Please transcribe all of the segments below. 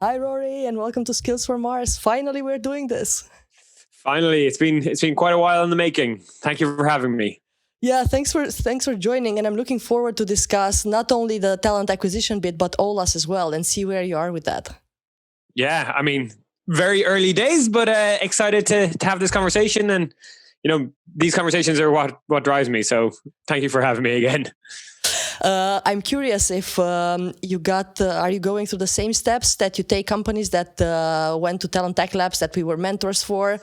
Hi, Rory, and welcome to Skills for Mars. Finally, we're doing this. Finally, it's been quite a while in the making. Thank you for having me. Yeah, thanks for joining, and I'm looking forward to discuss not only the talent acquisition bit, but OLAS as well, and see where you are with that. Yeah, I mean, very early days, but excited to have this conversation. And these conversations are what drives me. So thank you for having me again. I'm curious if are you going through the same steps that you take companies that went to Talent Tech Labs that we were mentors for,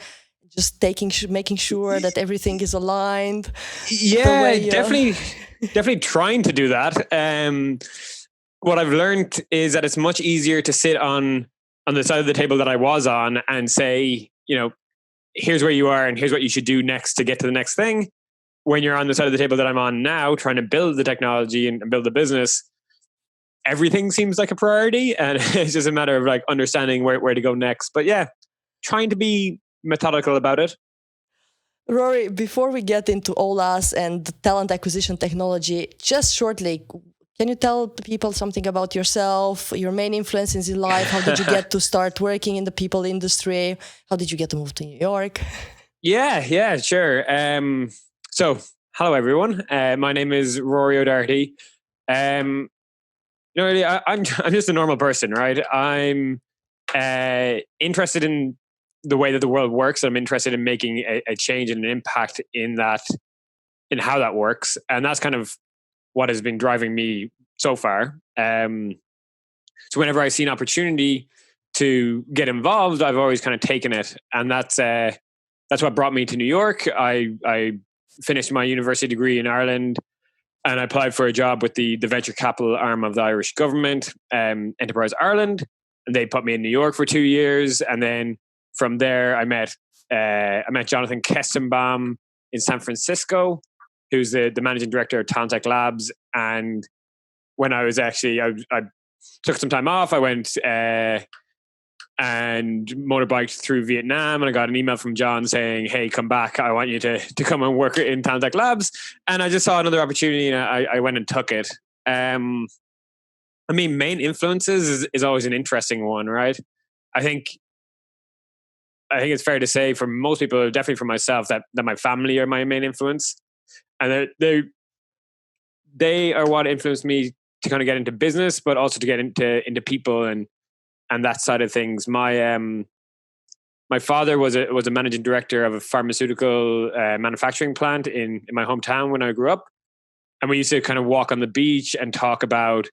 just making sure that everything is aligned. Yeah, definitely trying to do that. What I've learned is that it's much easier to sit on the side of the table that I was on and say, here's where you are and here's what you should do next to get to the next thing. When you're on the side of the table that I'm on now, trying to build the technology and build the business, everything seems like a priority. And it's just a matter of like understanding where to go next. But yeah, trying to be methodical about it. Rory, before we get into OLAS and talent acquisition technology, just shortly, can you tell people something about yourself, your main influences in life? How did you get to start working in the people industry? How did you get to move to New York? Yeah, sure. So, hello everyone. My name is Rory O'Doherty. Really, I'm just a normal person, right? I'm interested in the way that the world works. I'm interested in making a change and an impact in how that works, and that's kind of what has been driving me so far. So whenever I see an opportunity to get involved, I've always kind of taken it, and that's what brought me to New York. I finished my university degree in Ireland, and I applied for a job with the venture capital arm of the Irish government, Enterprise Ireland, and they put me in New York for 2 years, and then from there I met Jonathan Kestenbaum in San Francisco, who's the managing director of Talent Tech Labs. And when I was actually I took some time off, I went and motorbiked through Vietnam, and I got an email from John saying, "Hey, come back! I want you to come and work in Talent Tech Labs." And I just saw another opportunity, and I went and took it. Um, I mean, main influences is always an interesting one, right? I think I think it's fair to say for most people, definitely for myself, that my family are my main influence, and they are what influenced me to kind of get into business, but also to get into people and that side of things. My father was a managing director of a pharmaceutical manufacturing plant in my hometown when I grew up, and we used to kind of walk on the beach and talk about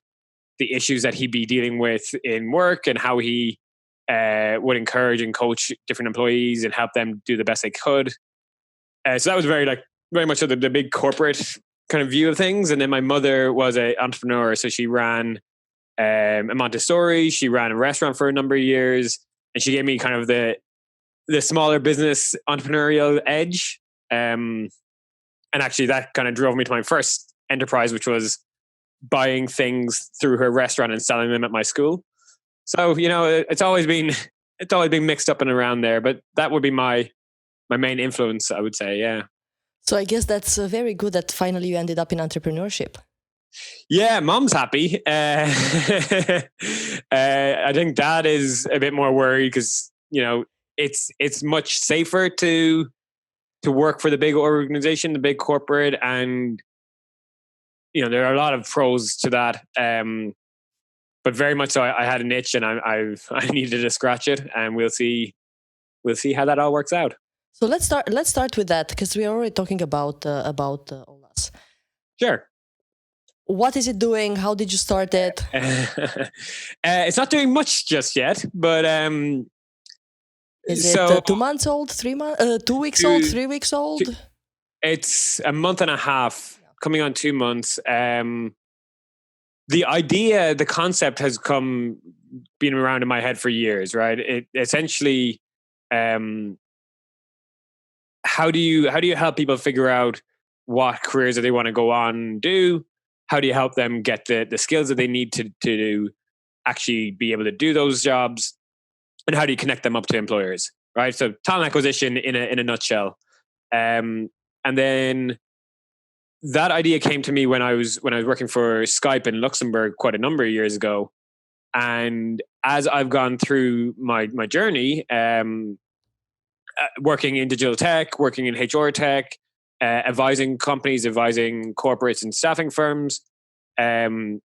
the issues that he'd be dealing with in work and how he would encourage and coach different employees and help them do the best they could. So that was very much the big corporate kind of view of things. And then my mother was an entrepreneur, so she ran a Montessori. She ran a restaurant for a number of years, and she gave me kind of the smaller business entrepreneurial edge. And actually, that kind of drove me to my first enterprise, which was buying things through her restaurant and selling them at my school. So it's always been mixed up and around there, but that would be my main influence, I would say. Yeah. So I guess that's very good that finally you ended up in entrepreneurship. Yeah, mom's happy. I think dad is a bit more worried because it's much safer to work for the big organization, the big corporate, and there are a lot of pros to that. But very much so, I had an itch, and I needed to scratch it, and we'll see how that all works out. So let's start with that because we are already talking about OLAS. Sure. What is it doing? How did you start it? It's not doing much just yet, but Is so it 2 months old, 3 months, 2 weeks old, two, 3 weeks old? it's a month and a half, coming on 2 months. The idea, the concept has been around in my head for years, right? It essentially, um, how do you help people figure out what careers that they want to go on and do? How do you help them get the skills that they need to actually be able to do those jobs? And how do you connect them up to employers? Right. So talent acquisition in a nutshell. And then that idea came to me when I was working for Skype in Luxembourg quite a number of years ago. And as I've gone through my journey, working in digital tech, working in HR tech, advising companies, advising corporates and staffing firms, um,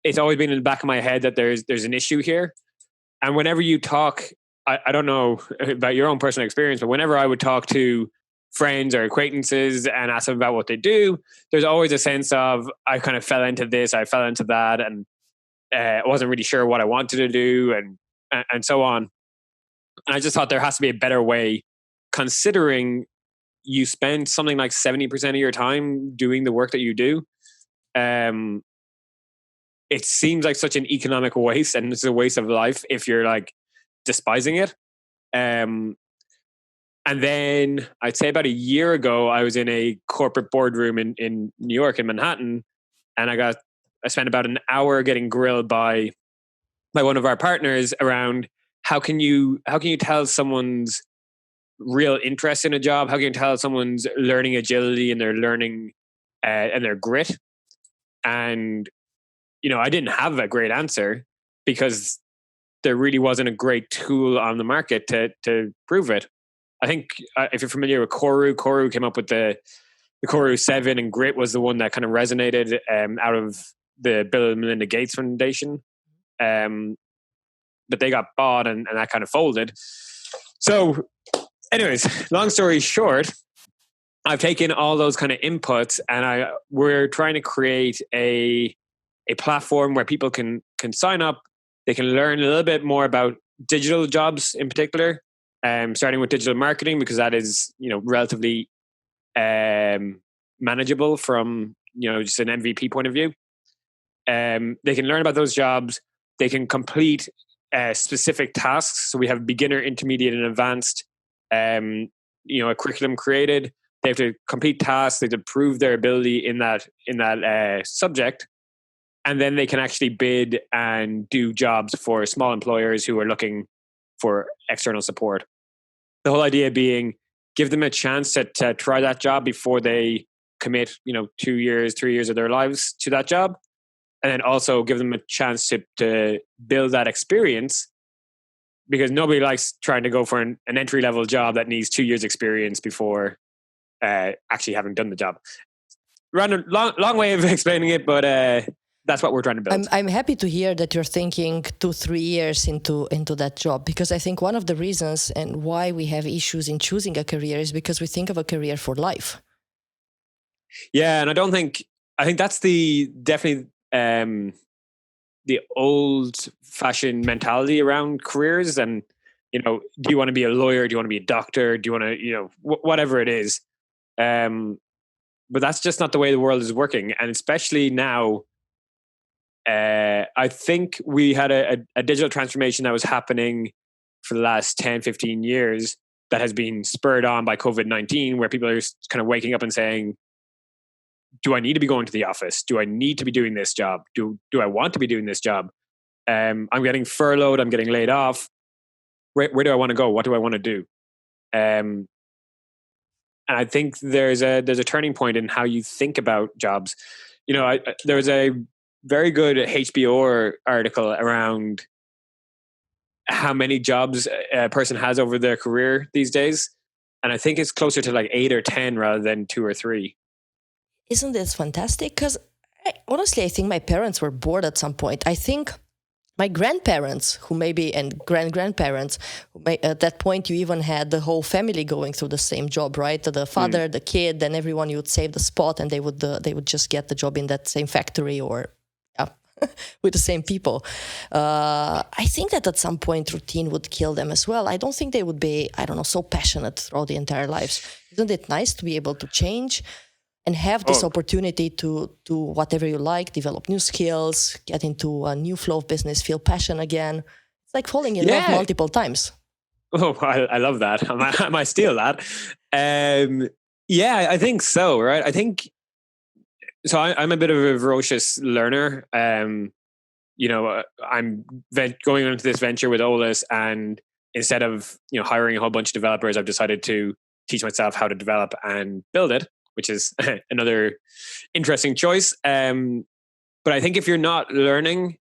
it's always been in the back of my head that there's an issue here. And whenever you talk, I don't know about your own personal experience, but whenever I would talk to friends or acquaintances and ask them about what they do, there's always a sense of I kind of fell into this, I fell into that, and I wasn't really sure what I wanted to do, and so on. And I just thought there has to be a better way, considering you spend something like 70% of your time doing the work that you do. Um, it seems like such an economic waste, and it's a waste of life if you're like despising it. Um, and then I'd say about a year ago, I was in a corporate boardroom in New York, in Manhattan, and I spent about an hour getting grilled by one of our partners around how can you tell someone's real interest in a job, how can you tell someone's learning agility and their learning and their grit. And I didn't have a great answer because there really wasn't a great tool on the market to prove it. I think if you're familiar with Koru came up with the Koru 7, and grit was the one that kind of resonated out of the Bill and Melinda Gates Foundation. But they got bought and that kind of folded. So anyways, long story short, I've taken all those kind of inputs and we're trying to create a platform where people can sign up. They can learn a little bit more about digital jobs in particular, starting with digital marketing, because that is, relatively manageable from, just an MVP point of view. They can learn about those jobs. They can complete specific tasks. So we have beginner, intermediate, and advanced, a curriculum created. They have to complete tasks. They have to prove their ability in that subject. And then they can actually bid and do jobs for small employers who are looking for external support. The whole idea being, give them a chance to try that job before they commit, 2 years, 3 years of their lives to that job. And then also give them a chance to build that experience, because nobody likes trying to go for an entry-level job that needs 2 years experience before actually having done the job. Long way of explaining it, but that's what we're trying to build. I'm happy to hear that you're thinking 2-3 years into that job, because I think one of the reasons and why we have issues in choosing a career is because we think of a career for life. Yeah, and I think that's definitely the old-fashioned mentality around careers. And do you want to be a lawyer? Do you want to be a doctor? Do you want to whatever it is? But that's just not the way the world is working, and especially now. I think we had a digital transformation that was happening for the last 10, 15 years that has been spurred on by COVID-19, where people are kind of waking up and saying, do I need to be going to the office? Do I need to be doing this job? Do I want to be doing this job? I'm getting furloughed. I'm getting laid off. Where do I want to go? What do I want to do? And I think there's a turning point in how you think about jobs. There was a very good HBO article around how many jobs a person has over their career these days. And I think it's closer to like 8 or 10 rather than 2 or 3. Isn't this fantastic? Because honestly, I think my parents were bored at some point. I think my grandparents, and grandparents, at that point you even had the whole family going through the same job, right? The father, the kid, and everyone, you would save the spot, and they would just get the job in that same factory or with the same people. I think that at some point routine would kill them as well. I don't think they would be, so passionate throughout the entire lives. Isn't it nice to be able to change and have this opportunity to do whatever you like, develop new skills, get into a new flow of business, feel passion again? It's like falling in love multiple times. Oh, I love that. I might steal that. I think so, right? I think so. I'm a bit of a voracious learner. I'm going into this venture with Olus, and instead of hiring a whole bunch of developers, I've decided to teach myself how to develop and build it, which is another interesting choice. But I think if you're not learning,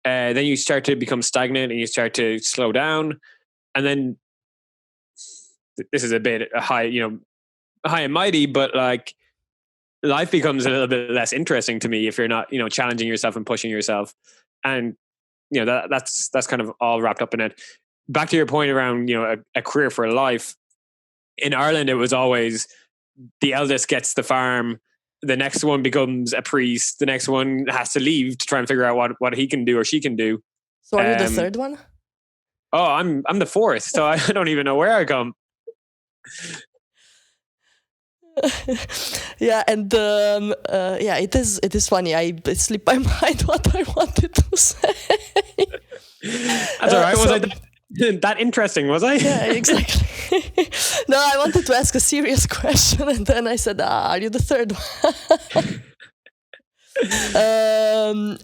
then you start to become stagnant and you start to slow down. And then this is a bit high and mighty, but like life becomes a little bit less interesting to me if you're not, challenging yourself and pushing yourself. And, that's kind of all wrapped up in it. Back to your point around, a career for life. In Ireland, it was always the eldest gets the farm. The next one becomes a priest. The next one has to leave to try and figure out what he can do or she can do. So are you the third one? Oh, I'm the fourth, so I don't even know where I come. Yeah, and it is funny. It slipped my mind what I wanted to say. That's all right. Was I that interesting? Was I? Yeah, exactly. No, I wanted to ask a serious question, and then I said, "Are you the third one?"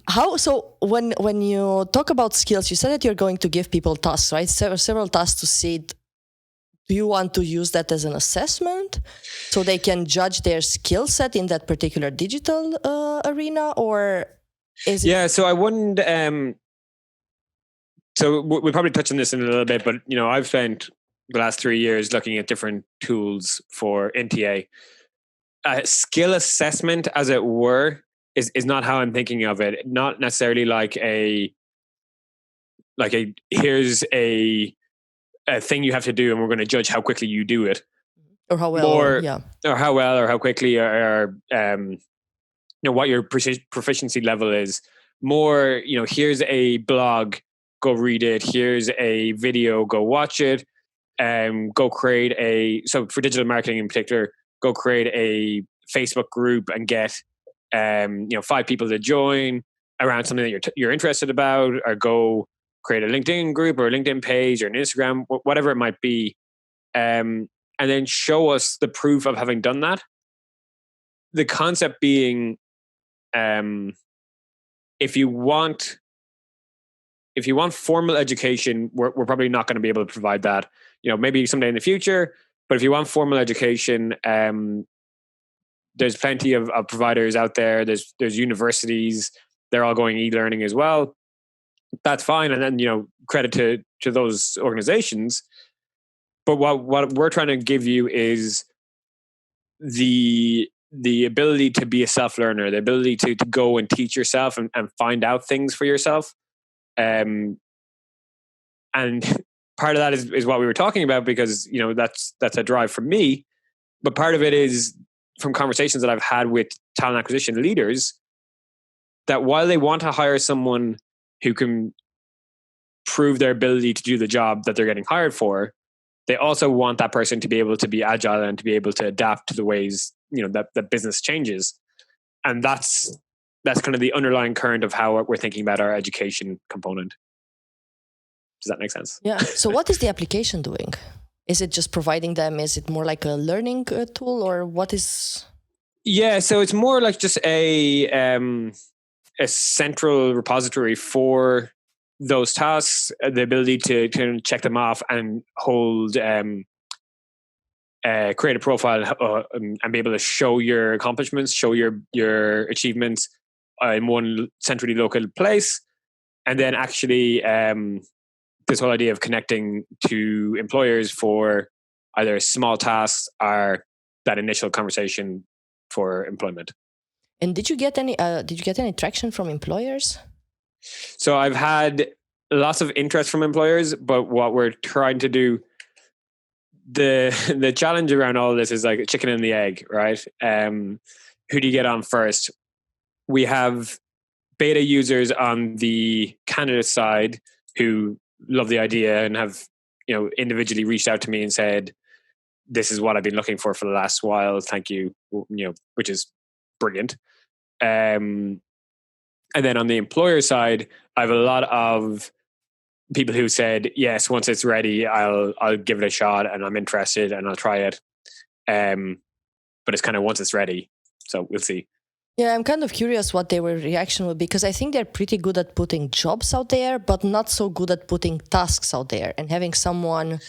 How? So when you talk about skills, you said that you're going to give people tasks, right? Several tasks to see. Do you want to use that as an assessment so they can judge their skill set in that particular digital arena, or is it? Yeah. So I wouldn't. So we'll probably touch on this in a little bit, but I've spent the last 3 years looking at different tools for NTA. Skill assessment, as it were, is not how I'm thinking of it. Not necessarily like a here's a thing you have to do, and we're going to judge how quickly you do it, Or how well, or how well, or how quickly, or what your proficiency level is. More, here's a blog, go read it. Here's a video, go watch it. Go create so for digital marketing in particular, go create a Facebook group and get 5 people to join around something that you're interested about, or go create a LinkedIn group or a LinkedIn page or an Instagram, whatever it might be, and then show us the proof of having done that. The concept being, if you want formal education, we're probably not going to be able to provide that. Maybe someday in the future. But if you want formal education, there's plenty of providers out there. There's universities. They're all going e-learning as well. That's fine, and then credit to those organizations. But what we're trying to give you is the ability to be a self-learner, the ability to go and teach yourself and find out things for yourself. And part of that is what we were talking about, because that's a drive for me. But part of it is from conversations that I've had with talent acquisition leaders, that while they want to hire someone who can prove their ability to do the job that they're getting hired for, they also want that person to be able to be agile and to be able to adapt to the ways that business changes. And that's kind of the underlying current of how we're thinking about our education component. Does that make sense? Yeah. So what is the application doing? Is it just providing them? Is it more like a learning tool, or what is? Yeah. So it's more like just a central repository for those tasks, the ability to check them off and hold, create a profile and be able to show your accomplishments, show your achievements in one centrally located place. And then actually this whole idea of connecting to employers for either small tasks or that initial conversation for employment. And did you get any traction from employers? So I've had lots of interest from employers, but what we're trying to do, the challenge around all of this is like a chicken and the egg, right? Who do you get on first? We have beta users on the candidate side who love the idea and have individually reached out to me and said, this is what I've been looking for the last while, thank you, which is brilliant. And then on the employer side, I have a lot of people who said, yes, once it's ready, I'll give it a shot and I'm interested and I'll try it. But it's kind of once it's ready. So we'll see. Yeah, I'm kind of curious what their reaction will be, because I think they're pretty good at putting jobs out there, but not so good at putting tasks out there and having someone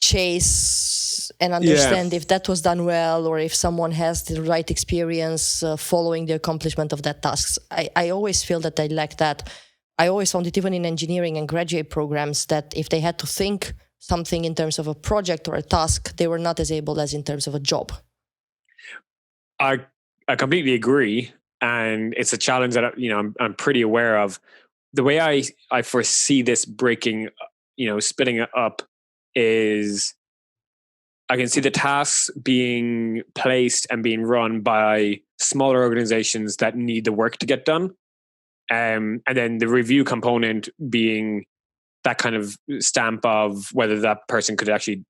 chase and understand if that was done well, or if someone has the right experience following the accomplishment of that task. I always feel that I lack that. I always found it, even in engineering and graduate programs, that if they had to think something in terms of a project or a task, they were not as able as in terms of a job. I completely agree, and it's a challenge that I'm pretty aware of. The way I foresee this breaking, splitting it up, is I can see the tasks being placed and being run by smaller organizations that need the work to get done. And then the review component being that kind of stamp of whether that person could actually,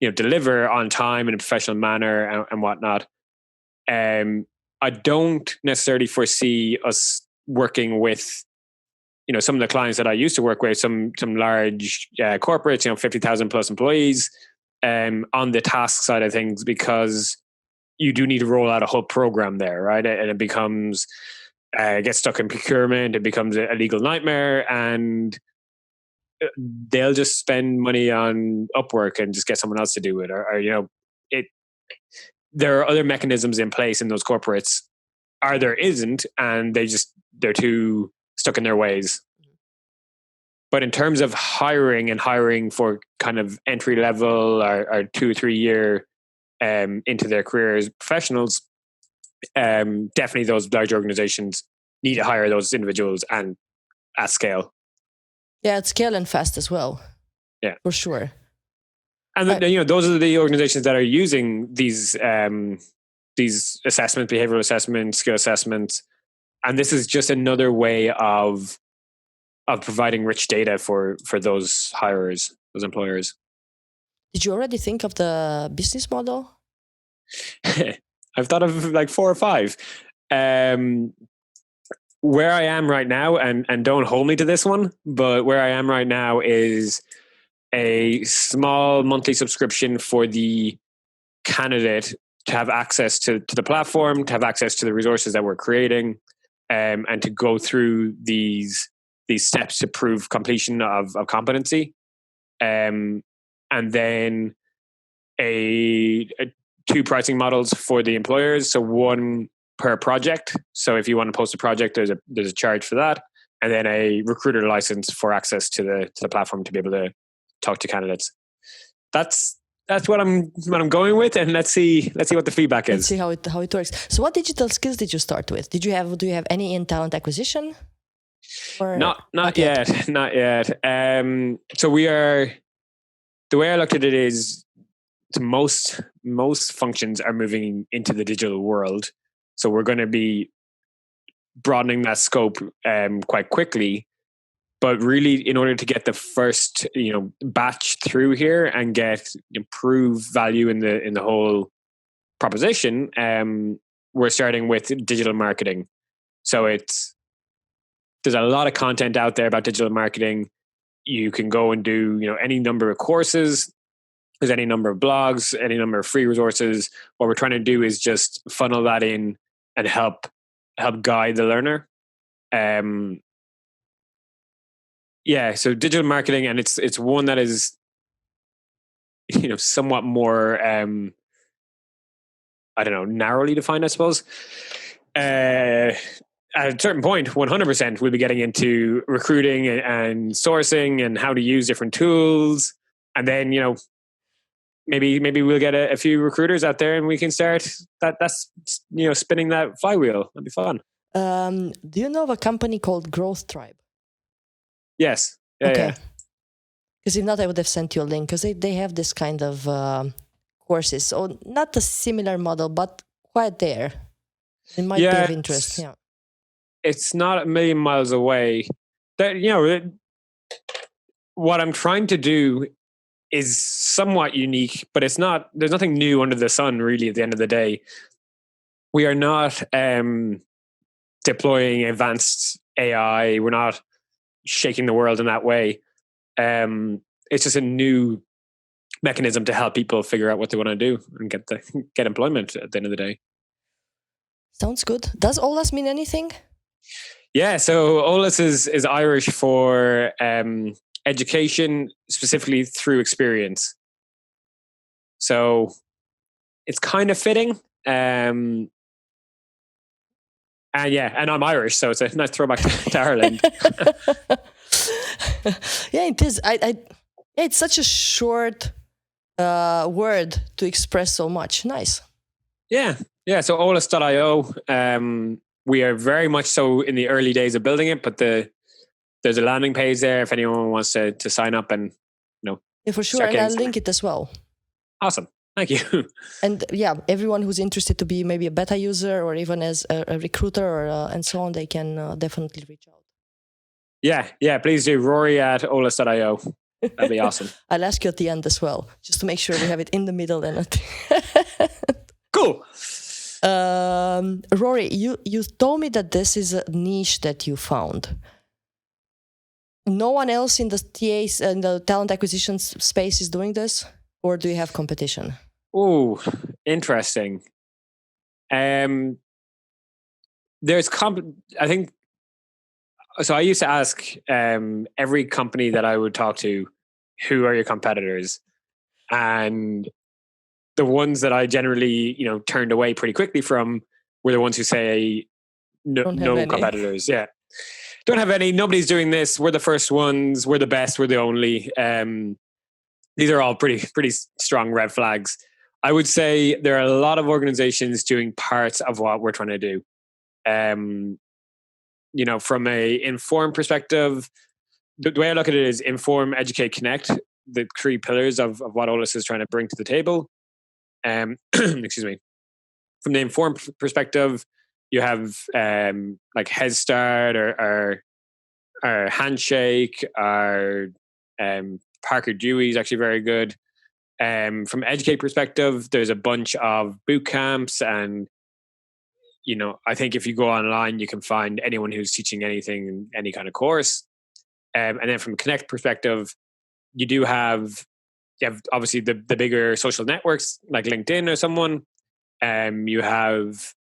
deliver on time in a professional manner and whatnot. I don't necessarily foresee us working with, some of the clients that I used to work with, some large corporates, 50,000 plus employees, on the task side of things, because you do need to roll out a whole program there, right? And it becomes, gets stuck in procurement, it becomes a legal nightmare, and they'll just spend money on Upwork and just get someone else to do it, or it. There are other mechanisms in place in those corporates, or there isn't, and they're too stuck in their ways. But in terms of hiring for kind of entry level or 2 or 3 year into their careers professionals, definitely those large organizations need to hire those individuals and at scale. Yeah, at scale and fast as well. Yeah, for sure. And those are the organizations that are using these assessments, behavioral assessments, skill assessments, and this is just another way of providing rich data for those hirers, those employers. Did you already think of the business model? I've thought of like 4 or 5. Where I am right now, and don't hold me to this one, but where I am right now is a small monthly subscription for the candidate to have access to the platform, to have access to the resources that we're creating, and to go through these steps to prove completion of competency. And then a 2 pricing models for the employers. So one per project. So if you want to post a project, there's a charge for that, and then a recruiter license for access to the platform to be able to talk to candidates. That's what I'm going with, and let's see what the feedback is. Let's see how it works. So, what digital skills did you start with? Do you have any in talent acquisition? Or not yet. Not yet. So we are. The way I looked at it is, most functions are moving into the digital world, so we're going to be broadening that scope quite quickly. But really, in order to get the first batch through here and improve value in the whole proposition, we're starting with digital marketing. So there's a lot of content out there about digital marketing. You can go and do any number of courses. There's any number of blogs, any number of free resources. What we're trying to do is just funnel that in and help guide the learner. Yeah, so digital marketing, and it's one that is somewhat more narrowly defined, I suppose. At a certain point, 100% we'll be getting into recruiting and sourcing and how to use different tools, and then maybe we'll get a few recruiters out there and we can start that's spinning that flywheel. That'd be fun. Do you know of a company called Growth Tribe? Yes. Okay. Because if not, I would have sent you a link, because they have this kind of courses. So not a similar model, but quite there. It might be of interest. Yeah. It's not a million miles away. What I'm trying to do is somewhat unique, but there's nothing new under the sun, really, at the end of the day. We are not deploying advanced AI. We're not shaking the world in that way. It's just a new mechanism to help people figure out what they want to do and get employment at the end of the day. Sounds good. Does OLAS mean anything? Yeah, so OLAS is Irish for education, specifically through experience. So it's kind of fitting. And I'm Irish, so it's a nice throwback to Ireland. Yeah, it is. Yeah, it's such a short word to express so much. Nice. Yeah. So Olus.io, we are very much so in the early days of building it, but there's a landing page there if anyone wants to sign up and Yeah, for sure. start And getting I'll link it as well. Awesome. Thank you. And yeah, everyone who's interested to be maybe a beta user or even as a recruiter or and so on, they can definitely reach out. Yeah, please do. Rory at Olus.io. That'd be awesome. I'll ask you at the end as well, just to make sure we have it in the middle and at Cool. Rory, you told me that this is a niche that you found. No one else in the TAs and the talent acquisition space is doing this, or do you have competition? Oh, interesting. There's I think so. I used to ask every company that I would talk to, who are your competitors, and the ones that I generally turned away pretty quickly from were the ones who say no competitors. Yeah, don't have any. Nobody's doing this. We're the first ones. We're the best. We're the only. These are all pretty strong red flags. I would say there are a lot of organizations doing parts of what we're trying to do. From a inform perspective, the way I look at it is inform, educate, connect, the three pillars of what Olus is trying to bring to the table. Excuse me. From the inform perspective, you have like Head Start or Handshake, or Parker Dewey is actually very good. From educate perspective, there's a bunch of boot camps, and I think if you go online, you can find anyone who's teaching anything, any kind of course. And then from a connect perspective, you have obviously the bigger social networks like LinkedIn or someone. You have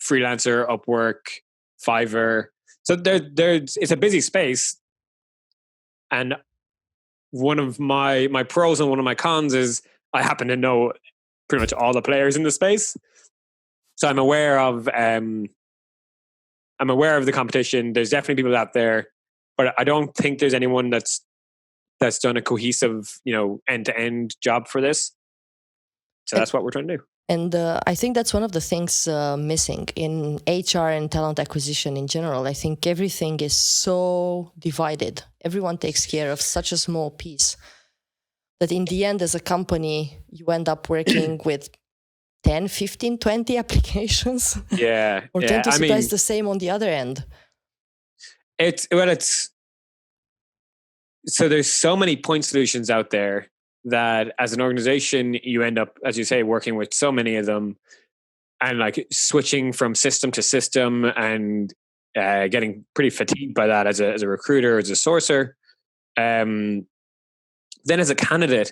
Freelancer, Upwork, Fiverr. So it's a busy space. And one of my pros and one of my cons is I happen to know pretty much all the players in the space. So I'm aware of the competition. There's definitely people out there, but I don't think there's anyone that's done a cohesive, end-to-end job for this. So that's what we're trying to do. And I think that's one of the things missing in HR and talent acquisition in general. I think everything is so divided. Everyone takes care of such a small piece that in the end, as a company, you end up working with 10, 15, 20 applications. Yeah. Or 20 supplies the same on the other end. So there's so many point solutions out there that as an organization, you end up, as you say, working with so many of them and like switching from system to system and getting pretty fatigued by that as a recruiter, as a sourcer. Then as a candidate,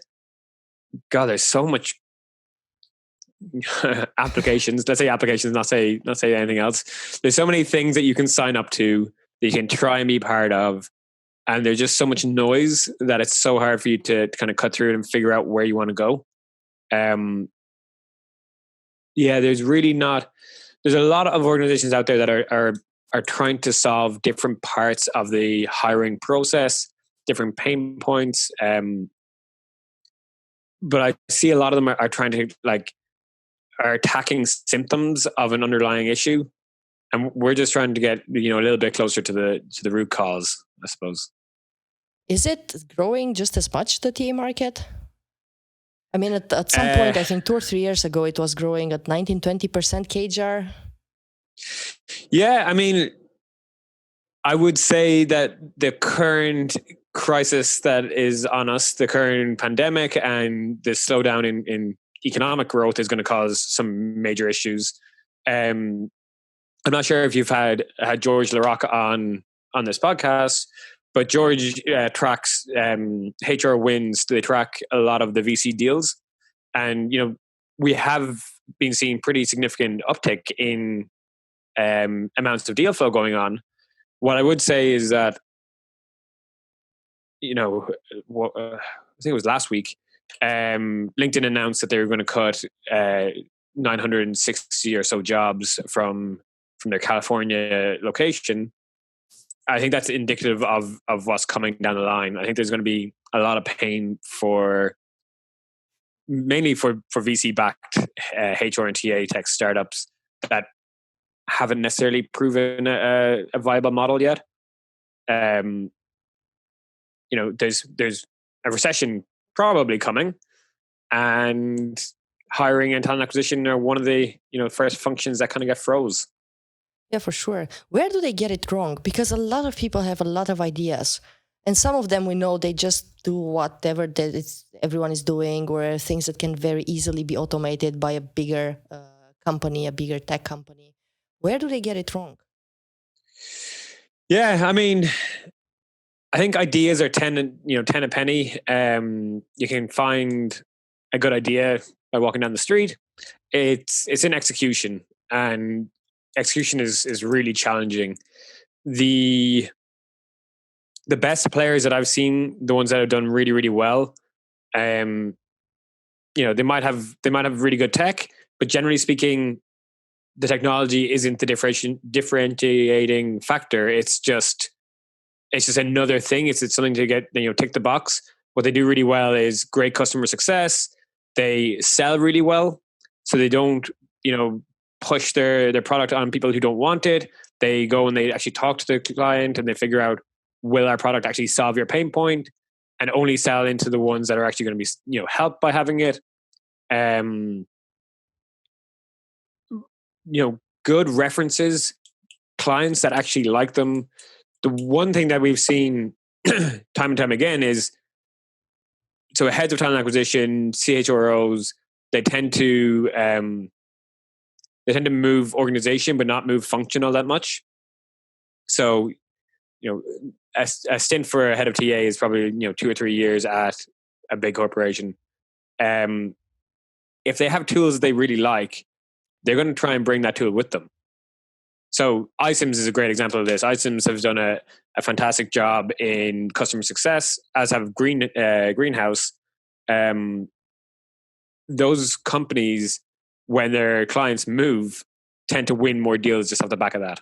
God, there's so much applications. Let's say applications, not say anything else. There's so many things that you can sign up to that you can try and be part of. And there's just so much noise that it's so hard for you to kind of cut through it and figure out where you want to go. There's a lot of organizations out there that are trying to solve different parts of the hiring process, different pain points. But I see a lot of them are trying to are attacking symptoms of an underlying issue. And we're just trying to get, a little bit closer to the root cause, I suppose. Is it growing just as much, the TA market? I mean, at some point, I think 2 or 3 years ago, it was growing at 19-20% CAGR. Yeah, I mean, I would say that the current crisis that is on us, the current pandemic and the slowdown in economic growth is going to cause some major issues. I'm not sure if you've had George LaRocca on this podcast, but George tracks HR wins. They track a lot of the VC deals, and we have been seeing pretty significant uptick in amounts of deal flow going on. What I would say is that I think it was last week, LinkedIn announced that they were going to cut 960 or so jobs from from their California location, I think that's indicative of what's coming down the line. I think there's going to be a lot of pain mainly for VC backed HR and TA tech startups that haven't necessarily proven a viable model yet. There's a recession probably coming, and hiring and talent acquisition are one of the first functions that kind of get froze. Yeah, for sure. Where do they get it wrong? Because a lot of people have a lot of ideas, and some of them we know they just do whatever everyone is doing, or things that can very easily be automated by a bigger company, a bigger tech company. Where do they get it wrong? Yeah, I mean, I think ideas are 10 a penny. You can find a good idea by walking down the street. It's in execution, and execution is really challenging. The best players that I've seen, the ones that have done really, really well, they might have really good tech, but generally speaking, the technology isn't the differentiating factor. It's just another thing. It's something to get tick the box. What they do really well is great customer success. They sell really well, so they don't push their product on people who don't want it. They go and they actually talk to the client and they figure out, will our product actually solve your pain point, and only sell into the ones that are actually going to be helped by having it. Good references, clients that actually like them. The one thing that we've seen time and time again is, so heads of talent acquisition, CHROs, they tend to move organization but not move function all that much. So a stint for a head of TA is probably 2 or 3 years at a big corporation. If they have tools they really like, they're going to try and bring that tool with them. So iCIMS is a great example of this. iCIMS has done a fantastic job in customer success, as have Greenhouse. Those companies, when their clients move, tend to win more deals just off the back of that.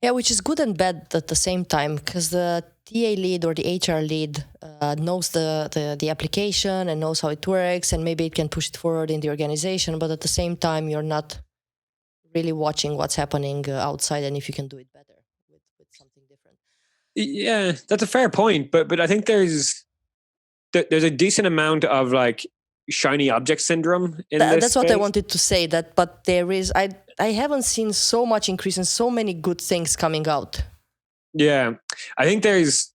Yeah, which is good and bad at the same time, because the TA lead or the HR lead knows the application and knows how it works, and maybe it can push it forward in the organization, but at the same time, you're not really watching what's happening outside and if you can do it better with something different. Yeah, that's a fair point, but I think there's a decent amount of like shiny object syndrome in this That's space. what I wanted to say, but there is, I haven't seen so much increase and so many good things coming out. Yeah, I think there's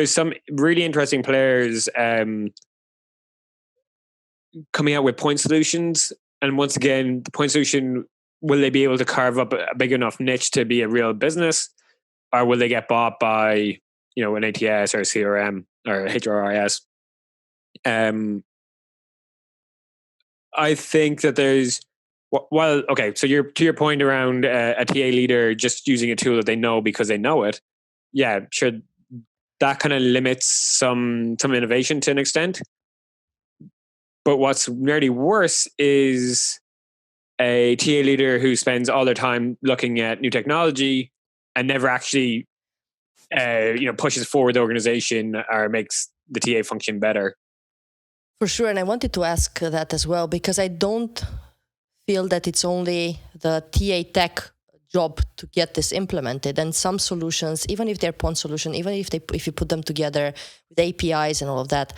some really interesting players coming out with point solutions, and once again, the point solution, will they be able to carve up a big enough niche to be a real business, or will they get bought by an ATS or a CRM or HRIS? I think that there's, well, okay, so to your point around a TA leader just using a tool that they know because they know it, yeah, sure, that kind of limits some innovation to an extent. But what's nearly worse is a TA leader who spends all their time looking at new technology and never actually pushes forward the organization or makes the TA function better. For sure, and I wanted to ask that as well, because I don't feel that it's only the TA tech job to get this implemented. And some solutions, even if they're point solution, even if you put them together with APIs and all of that,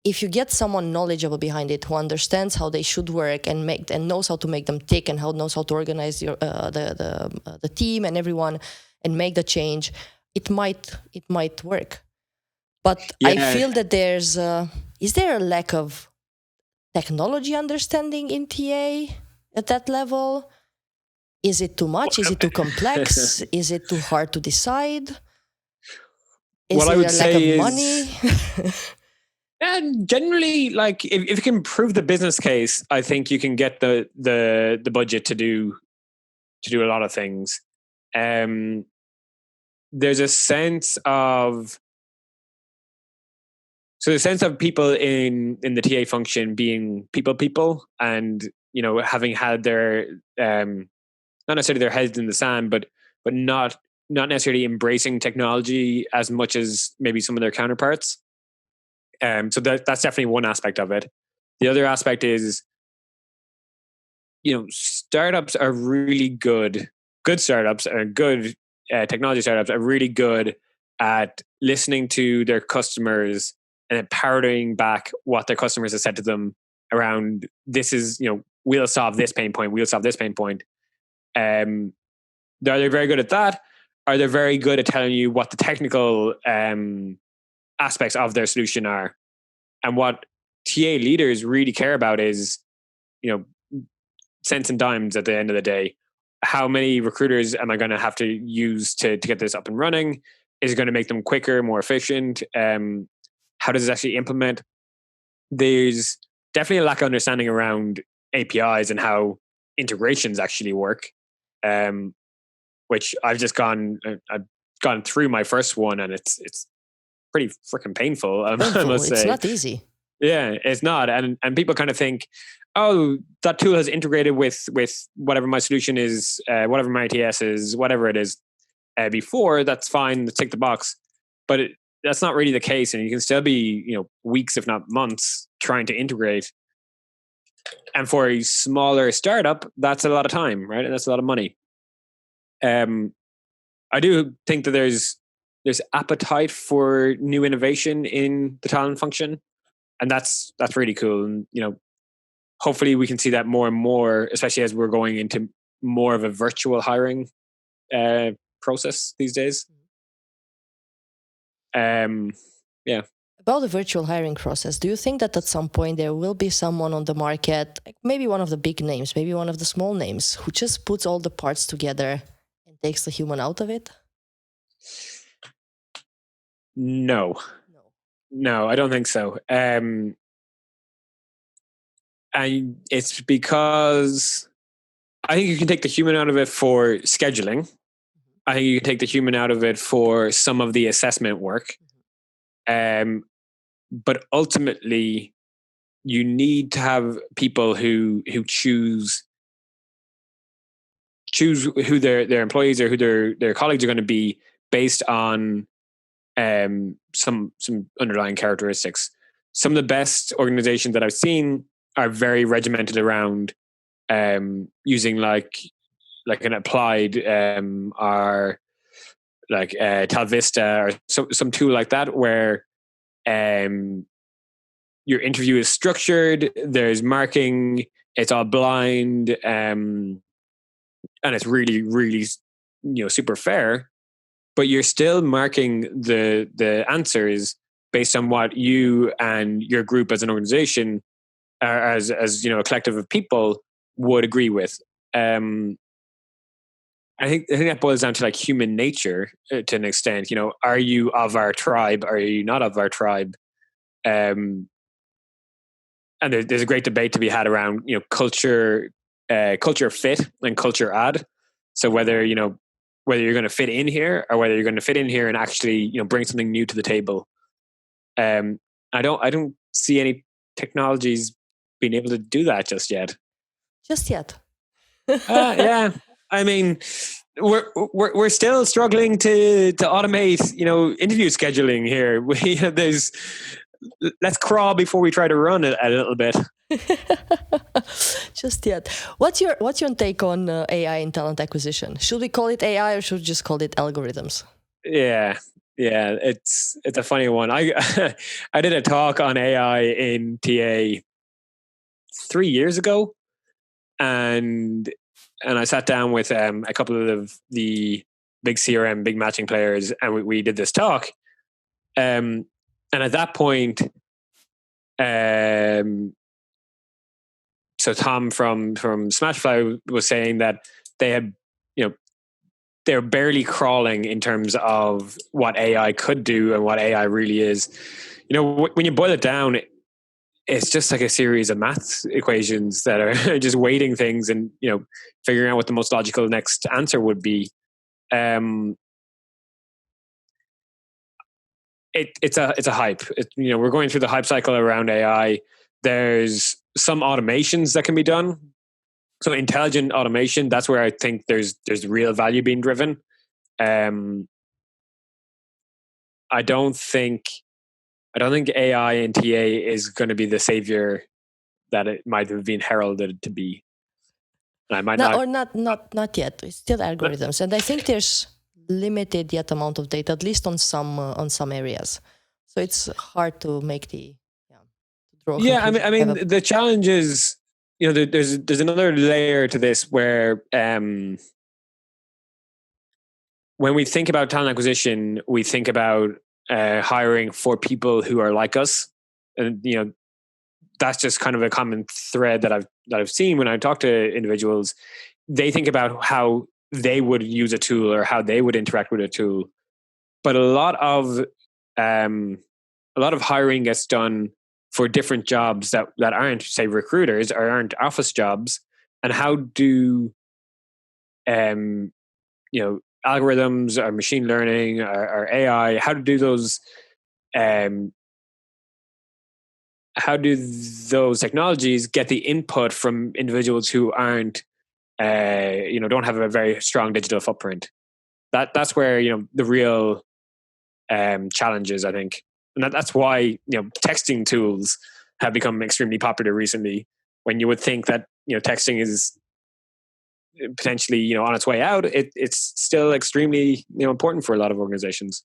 if you get someone knowledgeable behind it who understands how they should work and knows how to make them tick and knows how to organize the team and everyone and make the change, it might work. But yeah. I feel that is there a lack of technology understanding in TA at that level? Is it too much? Is it too complex? Is it too hard to decide? Is what I would say a lack of money? And generally, like if you can improve the business case, I think you can get the budget to do a lot of things. There's a sense of people in the TA function being people, and having had their not necessarily their heads in the sand, but not necessarily embracing technology as much as maybe some of their counterparts. So that's definitely one aspect of it. The other aspect is, startups are really good. Good startups and good technology startups are really good at listening to their customers and empowering back what their customers have said to them around this is, we'll solve this pain point. We'll solve this pain point. Are they very good at that? Are they very good at telling you what the technical aspects of their solution are? And what TA leaders really care about is, cents and dimes at the end of the day. How many recruiters am I going to have to use to get this up and running? Is it going to make them quicker, more efficient? How does it actually implement? There's definitely a lack of understanding around APIs and how integrations actually work, which I've gone through my first one, and it's pretty freaking painful. I must say, it's not easy. Yeah, it's not, and people kind of think, oh, that tool has integrated with whatever my solution is, whatever my ATS is, whatever it is before. That's fine. Tick the box, but that's not really the case, and you can still be weeks, if not months, trying to integrate. And for a smaller startup, that's a lot of time, right? And that's a lot of money. I do think that there's appetite for new innovation in the talent function, and that's really cool. And hopefully we can see that more and more, especially as we're going into more of a virtual hiring process these days. Yeah. About the virtual hiring process, do you think that at some point there will be someone on the market, like maybe one of the big names, maybe one of the small names, who just puts all the parts together and takes the human out of it? No, I don't think so. And it's because I think you can take the human out of it for scheduling. I think you can take the human out of it for some of the assessment work. But ultimately, you need to have people who choose who their employees or who their colleagues are going to be based on some underlying characteristics. Some of the best organizations that I've seen are very regimented around using like an applied or like Talvista or some tool like that, where your interview is structured, there's marking, it's all blind, and it's really, really super fair. But you're still marking the answers based on what you and your group as an organization, as a collective of people, would agree with. I think that boils down to like human nature to an extent. Are you of our tribe? Are you not of our tribe? And there's a great debate to be had around culture fit and culture add. So whether you're going to fit in here, or whether you're going to fit in here and actually bring something new to the table. I don't see any technologies being able to do that just yet. Yeah, I mean, we're still struggling to automate interview scheduling here. Let's crawl before we try to run it a little bit. Just yet. What's your take on AI in talent acquisition? Should we call it AI or should we just call it algorithms? Yeah, it's a funny one. I did a talk on AI in TA 3 years ago, and I sat down with a couple of the big CRM, big matching players, and we did this talk. And at that point, so Tom from Smashfly was saying that they had, they're barely crawling in terms of what AI could do and what AI really is. When you boil it down, it's just like a series of maths equations that are just weighting things and figuring out what the most logical next answer would be. It's a hype. We're going through the hype cycle around AI. There's some automations that can be done. So intelligent automation, that's where I think there's real value being driven. I don't think AI and TA is going to be the savior that it might have been heralded to be. And I might No, not. or not yet. It's still algorithms, and I think there's limited yet amount of data, at least on some areas. So it's hard to make to draw a Yeah, conclusion. I mean, the challenge is, there's another layer to this where when we think about talent acquisition, we think about hiring for people who are like us, and that's just kind of a common thread that I've seen when I talk to individuals. They think about how they would use a tool or how they would interact with a tool, but a lot of hiring gets done for different jobs that aren't, say, recruiters or aren't office jobs. And how do algorithms or machine learning or AI, how do those technologies get the input from individuals who aren't don't have a very strong digital footprint? That's where the real challenges, I think. And that's why texting tools have become extremely popular recently, when you would think that texting is potentially on its way out. It's still extremely important for a lot of organizations.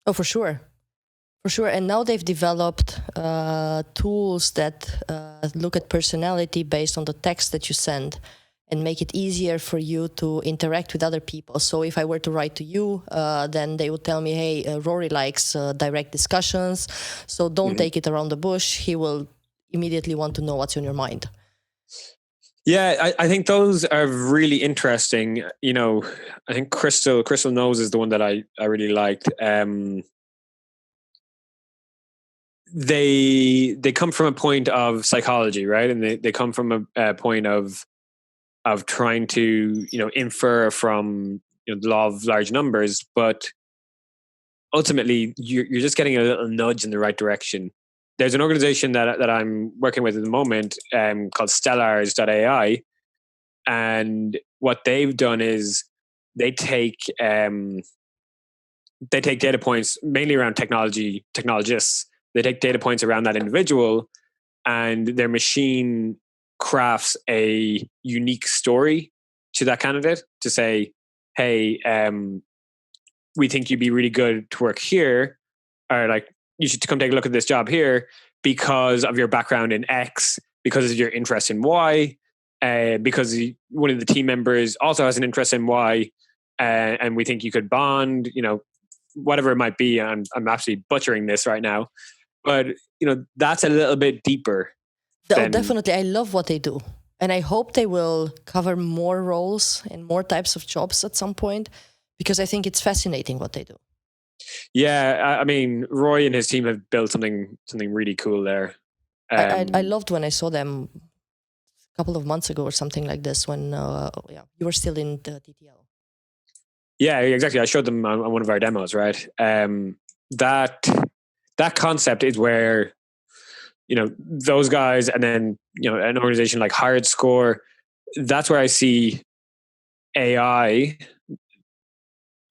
Oh, for sure. And now they've developed tools that look at personality based on the text that you send and make it easier for you to interact with other people. So if I were to write to you, then they would tell me, hey, Rory likes direct discussions, so don't take it around the bush. He will immediately want to know what's on your mind. Yeah, I think those are really interesting. I think Crystal Knows is the one that I really liked. They come from a point of psychology, right? And they come from a point of trying to infer from the law of large numbers, but ultimately you're just getting a little nudge in the right direction. There's an organization that I'm working with at the moment called Stellars.ai, and what they've done is they take data points mainly around technologists. They take data points around that individual, and their machine crafts a unique story to that candidate to say, hey, we think you'd be really good to work here, or like, you should come take a look at this job here because of your background in X, because of your interest in Y, because one of the team members also has an interest in Y, and we think you could bond, whatever it might be. I'm absolutely butchering this right now, but that's a little bit deeper. Definitely. I love what they do. And I hope they will cover more roles and more types of jobs at some point, because I think it's fascinating what they do. Yeah, I mean, Roy and his team have built something really cool there. I loved when I saw them a couple of months ago or something like this, when you were still in the TTL. Yeah, exactly. I showed them on one of our demos, right? That concept is where those guys, and then an organization like HiredScore, that's where I see AI.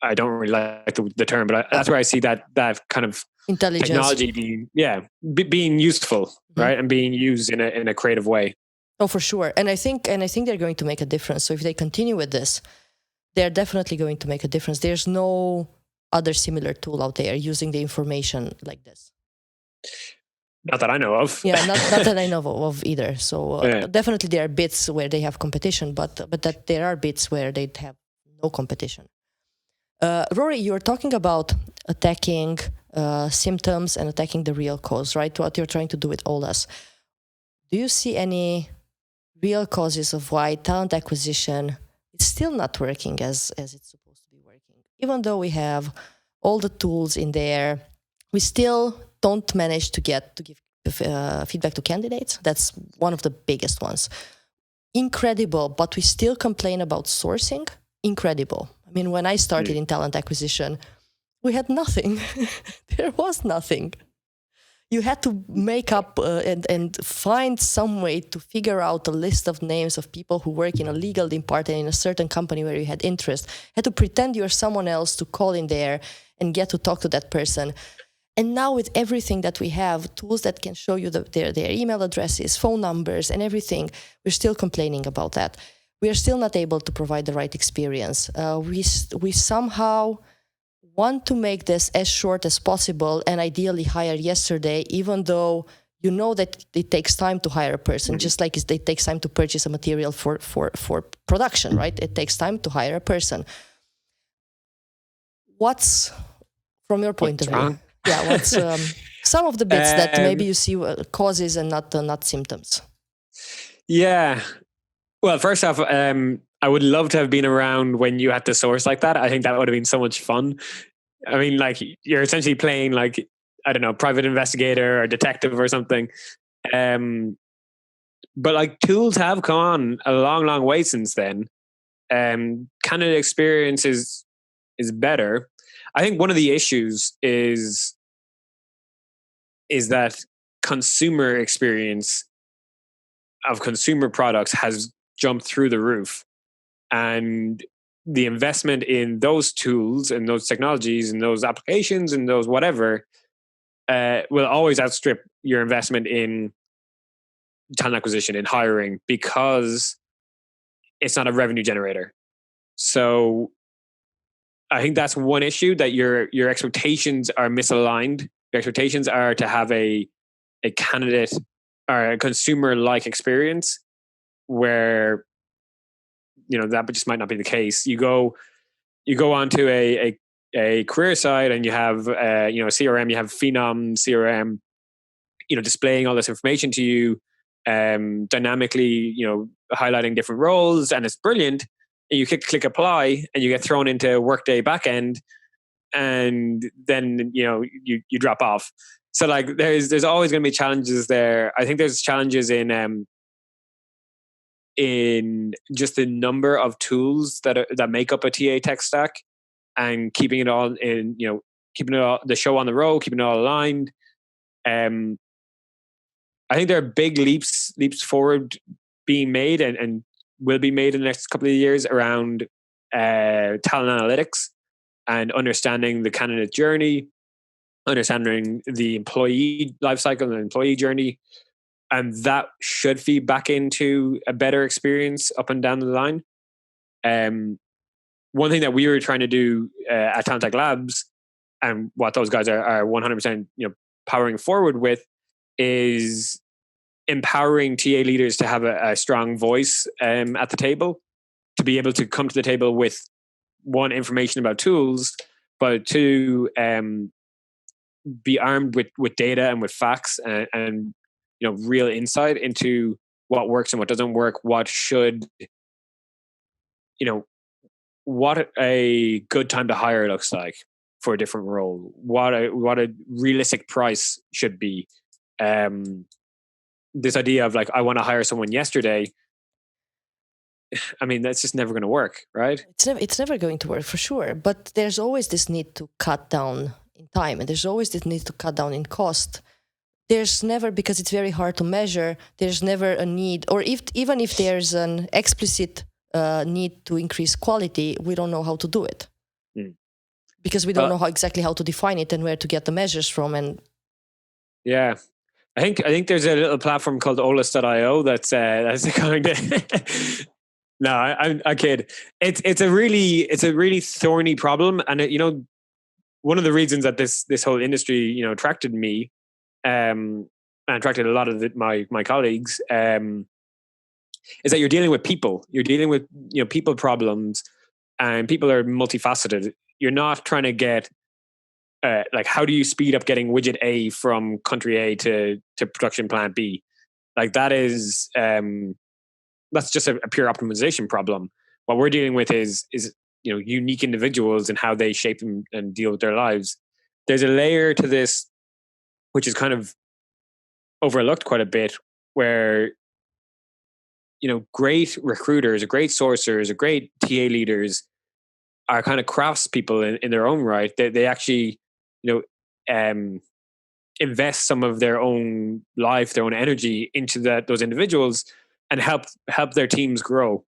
I don't really like the term, but that's where I see that kind of intelligence technology being useful, right, and being used in a creative way. Oh, for sure. And I think they're going to make a difference. So if they continue with this, they're definitely going to make a difference. There's no other similar tool out there using the information like this. Not that I know of. Yeah, not that I know of either. So definitely there are bits where they have competition, but that there are bits where they have no competition. Rory, you're talking about attacking symptoms and attacking the real cause, right? What you're trying to do with OLAS. Do you see any real causes of why talent acquisition is still not working as it's supposed to be working? Even though we have all the tools in there, we still don't manage to give feedback to candidates. That's one of the biggest ones. Incredible, but we still complain about sourcing. Incredible. I mean, when I started in talent acquisition, we had nothing. There was nothing. you had to make up and find some way to figure out a list of names of people who work in a legal department in a certain company where you had interest. Had to pretend you're someone else to call in there and get to talk to that person. And now with everything that we have, tools that can show you their email addresses, phone numbers, and everything, we're still complaining about that. We are still not able to provide the right experience. We somehow want to make this as short as possible and ideally hire yesterday, even though you know that it takes time to hire a person, just like it takes time to purchase a material for production, right? It takes time to hire a person. What's, from your point of view? Yeah, what's some of the bits that maybe you see causes and not symptoms? Yeah. Well, first off, I would love to have been around when you had to source like that. I think that would have been so much fun. I mean, like you're essentially playing like, I don't know, private investigator or detective or something. But like tools have come on a long, long way since then. Candidate experience is better. I think one of the issues is that consumer experience of consumer products has jumped through the roof, and the investment in those tools and those technologies and those applications and those whatever will always outstrip your investment in talent acquisition, in hiring, because it's not a revenue generator. So I think that's one issue, that your expectations are misaligned. Your expectations are to have a candidate or a consumer like experience, where that just might not be the case. You go onto a career site and you have CRM, you have Phenom CRM, displaying all this information to you, dynamically, highlighting different roles, and it's brilliant. And you click apply, and you get thrown into Workday backend, and then you drop off. So like there's always going to be challenges there. I think there's challenges in just the number of tools that make up a TA tech stack, and keeping it all in, keeping it all, the show on the road, keeping it all aligned. I think there are big leaps forward being made and will be made in the next couple of years around talent analytics and understanding the candidate journey, understanding the employee lifecycle and the employee journey. And that should feed back into a better experience up and down the line. One thing that we were trying to do at Talent Tech Labs, and what those guys are 100% powering forward with, is empowering TA leaders to have a strong voice at the table, to be able to come to the table with, one, information about tools, but two, be armed with data and with facts and real insight into what works and what doesn't work, what should, what a good time to hire looks like for a different role, what a realistic price should be. This idea of like, I want to hire someone yesterday, I mean, that's just never going to work, right? It's never going to work, for sure. But there's always this need to cut down in time, and there's always this need to cut down in cost. There's never, because it's very hard to measure, there's never a need, or even if there's an explicit need to increase quality, we don't know how to do it. Because we don't know exactly how to define it and where to get the measures from. And yeah, I think there's a little platform called Olus.io that's going to. No, I kid. It's a really thorny problem, and one of the reasons that this whole industry attracted me, and attracted a lot of my colleagues, is that you're dealing with people. You're dealing with people problems, and people are multifaceted. You're not trying to get like, how do you speed up getting widget A from country A to production plant B? Like that is that's just a pure optimization problem. What we're dealing with is unique individuals and how they shape and deal with their lives. There's a layer to this which is kind of overlooked quite a bit, where great recruiters, great sourcers, great TA leaders are kind of craftspeople in their own right. They actually invest some of their own life, their own energy into those individuals and help their teams grow.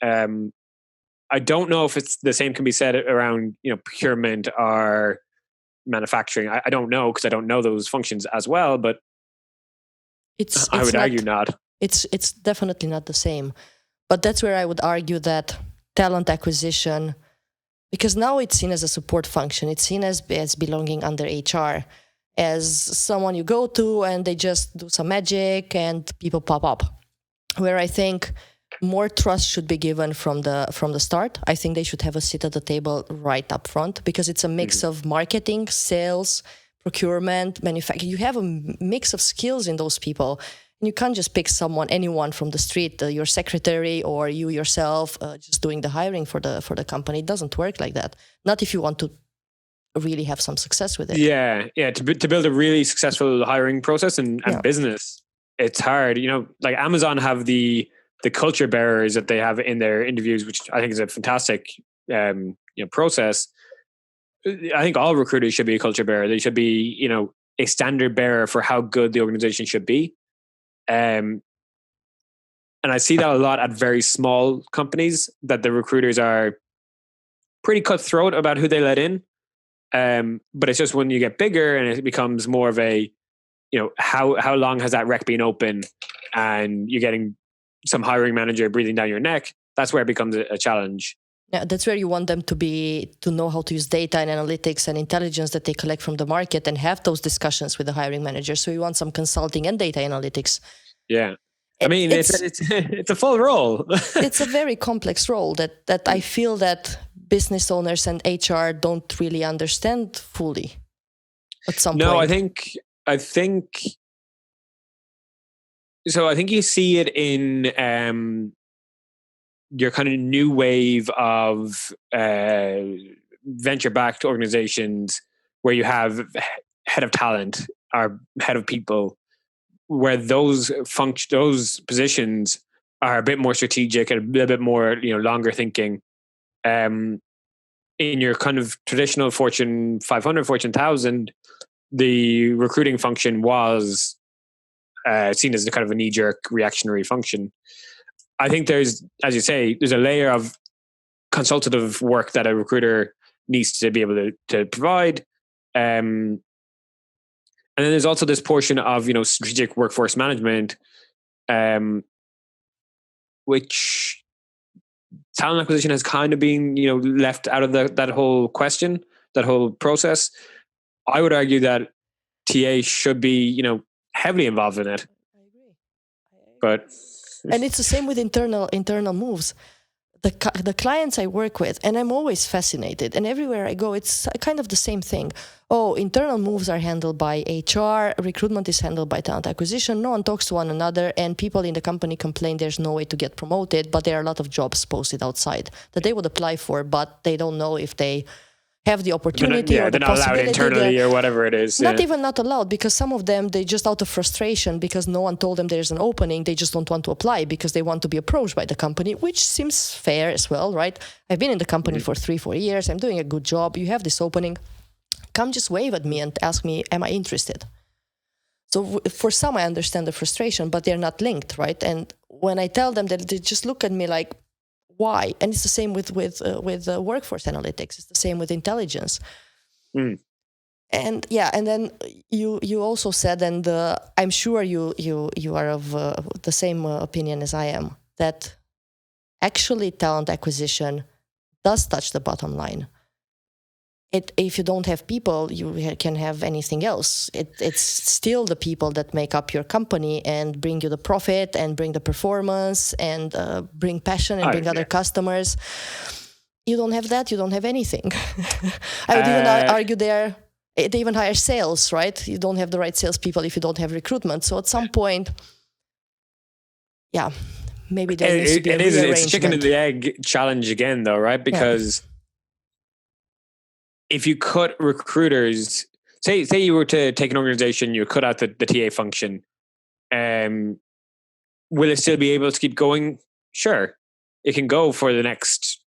I don't know if it's the same can be said around, procurement or manufacturing. I don't know, because I don't know those functions as well, but I would argue not. It's definitely not the same. But that's where I would argue that talent acquisition, because now it's seen as a support function, it's seen as belonging under HR, as someone you go to and they just do some magic and people pop up. Where I think more trust should be given from the start. I think they should have a seat at the table right up front, because it's a mix of marketing, sales, procurement, manufacturing. You have a mix of skills in those people. And you can't just pick anyone from the street, your secretary or you yourself, just doing the hiring for the company. It doesn't work like that. Not if you want to really have some success with it. Yeah. To build a really successful hiring process and business, it's hard. Like Amazon have the culture bearers that they have in their interviews, which I think is a fantastic process. I think all recruiters should be a culture bearer. They should be, a standard bearer for how good the organization should be. And I see that a lot at very small companies, that the recruiters are pretty cutthroat about who they let in. But it's just when you get bigger and it becomes more of a, how long has that rec been open, and you're getting some hiring manager breathing down your neck, that's where it becomes a challenge. Yeah, that's where you want them to know how to use data and analytics and intelligence that they collect from the market and have those discussions with the hiring manager. So you want some consulting and data analytics. Yeah. I mean, it's a full role. It's a very complex role that I feel that business owners and HR don't really understand fully at some point. No, I think so. I think you see it in your kind of new wave of venture-backed organizations where you have head of talent or head of people, where those positions are a bit more strategic and a little bit more, longer thinking. In your kind of traditional Fortune 500, Fortune 1000, the recruiting function was seen as the kind of a knee-jerk reactionary function. I think there's a layer of consultative work that a recruiter needs to be able to provide. And then there's also this portion of, strategic workforce management, which talent acquisition has kind of been, left out of that whole question, that whole process. I would argue that TA should be, heavily involved in it. I agree. But and it's the same with internal moves. The clients I work with, and I'm always fascinated, and everywhere I go, it's kind of the same thing. Oh, internal moves are handled by HR, recruitment is handled by talent acquisition, no one talks to one another, and people in the company complain there's no way to get promoted, but there are a lot of jobs posted outside that they would apply for, but they don't know if they have the opportunity or the they're not allowed internally or whatever it is. Not even not allowed, because some of them, they just out of frustration because no one told them there's an opening, they just don't want to apply because they want to be approached by the company, which seems fair as well, right? I've been in the company for 3-4 years, I'm doing a good job, you have this opening, come just wave at me and ask me, am I interested? So for some, I understand the frustration, but they're not linked, right? And when I tell them that, they just look at me like, why? And it's the same with workforce analytics. It's the same with intelligence. And then you also said, and I'm sure you are of the same opinion as I am, that actually talent acquisition does touch the bottom line. If you don't have people, you can have anything else. It's still the people that make up your company and bring you the profit and bring the performance and bring passion and bring other customers. You don't have that, you don't have anything. I would even argue they even hire sales, right? You don't have the right salespeople if you don't have recruitment. So at some point, maybe there needs to be a rearrangement. It's a chicken and the egg challenge again, though, right? Because if you cut recruiters, say you were to take an organization, you cut out the TA function, will it still be able to keep going? Sure. It can go for the next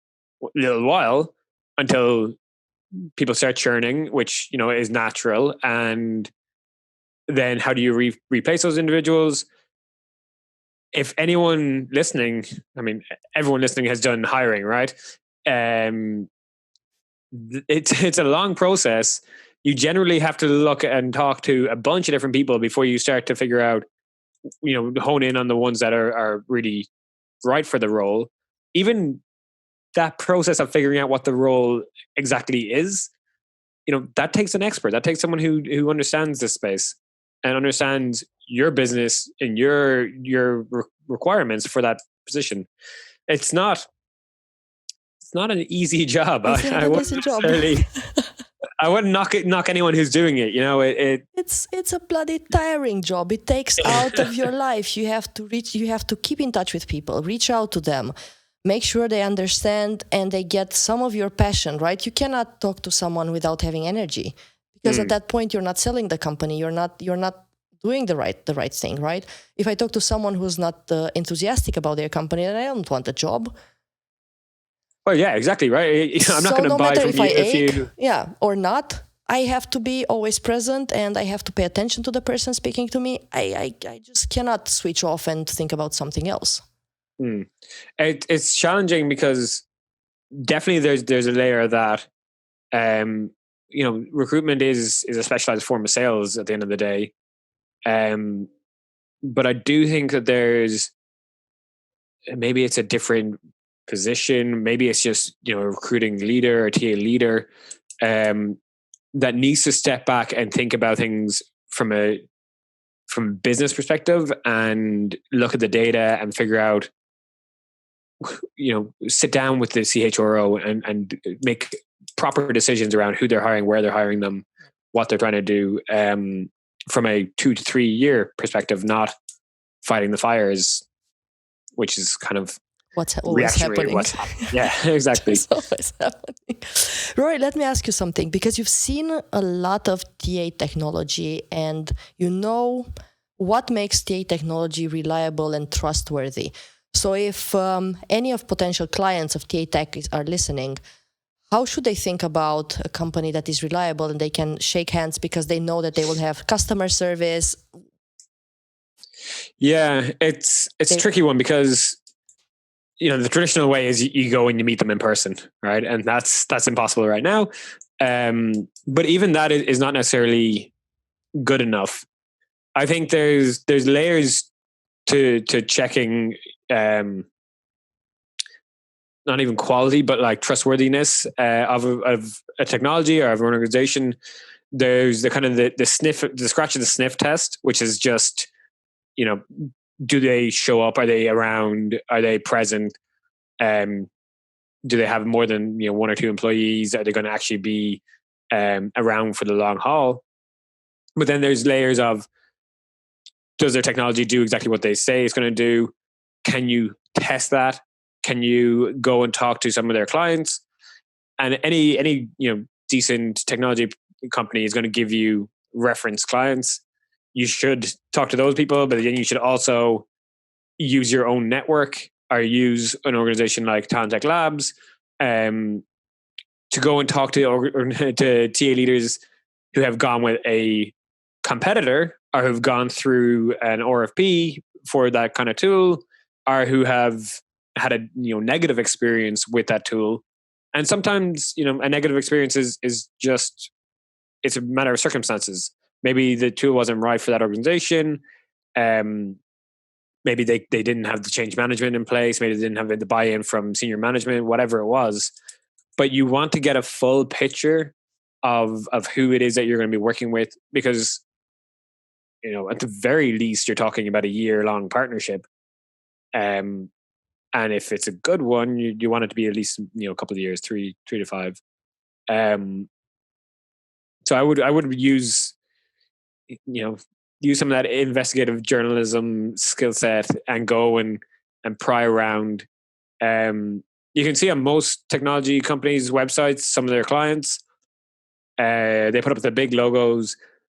little while until people start churning, which, is natural. And then how do you replace those individuals? If anyone listening, I mean, everyone listening has done hiring, right? Um, it's a long process. You generally have to look and talk to a bunch of different people before you start to figure out, hone in on the ones that are really right for the role. Even that process of figuring out what the role exactly is, that takes an expert. That takes someone who understands this space and understands your business and your requirements for that position. It's not an easy job. It's not I an wouldn't easy job. necessarily. I wouldn't knock anyone who's doing it. It's a bloody tiring job. It takes out of your life. You have to keep in touch with people, reach out to them, make sure they understand and they get some of your passion, right? You cannot talk to someone without having energy, because at that point you're not selling the company. You're not doing the right thing, right? If I talk to someone who's not enthusiastic about their company, then I don't want a job. Well, yeah, exactly, right. I'm not going to buy from you if you, or not. I have to be always present, and I have to pay attention to the person speaking to me. I just cannot switch off and think about something else. It's challenging because definitely there's a layer that, recruitment is a specialized form of sales at the end of the day. But I do think that maybe it's a different position. Maybe it's just, a recruiting leader or TA leader, that needs to step back and think about things from a business perspective and look at the data and figure out, sit down with the CHRO and make proper decisions around who they're hiring, where they're hiring them, what they're trying to do, from a 2 to 3 year perspective, not fighting the fires, which is kind of what's always happening. Yeah, exactly. It's always happening. Rory, let me ask you something, because you've seen a lot of TA technology and you know what makes TA technology reliable and trustworthy. So if any of potential clients of TA Tech are listening, how should they think about a company that is reliable and they can shake hands because they know that they will have customer service? Yeah, it's a tricky one because, the traditional way is you go and you meet them in person, right? And that's impossible right now. But even that is not necessarily good enough. I think there's layers to checking, not even quality, but like trustworthiness of a technology or of an organization. There's the kind of the scratch of the sniff test, which is just, do they show up? Are they around? Are they present? Do they have more than 1 or 2 employees? Are they going to actually be around for the long haul? But then there's layers of, does their technology do exactly what they say it's going to do? Can you test that? Can you go and talk to some of their clients? And any decent technology company is going to give you reference clients. You should talk to those people, but then you should also use your own network or use an organization like Talent Tech Labs to go and talk to TA leaders who have gone with a competitor or who've gone through an RFP for that kind of tool, or who have had a negative experience with that tool. And sometimes a negative experience is just, it's a matter of circumstances. Maybe the tool wasn't right for that organization. Maybe they didn't have the change management in place. Maybe they didn't have the buy-in from senior management, whatever it was. But you want to get a full picture of who it is that you're going to be working with, because at the very least you're talking about a year-long partnership. And if it's a good one, you want it to be at least a couple of years, 3 to 5. So I would use some of that investigative journalism skill set and go and pry around. You can see on most technology companies' websites, some of their clients, they put up the big logos.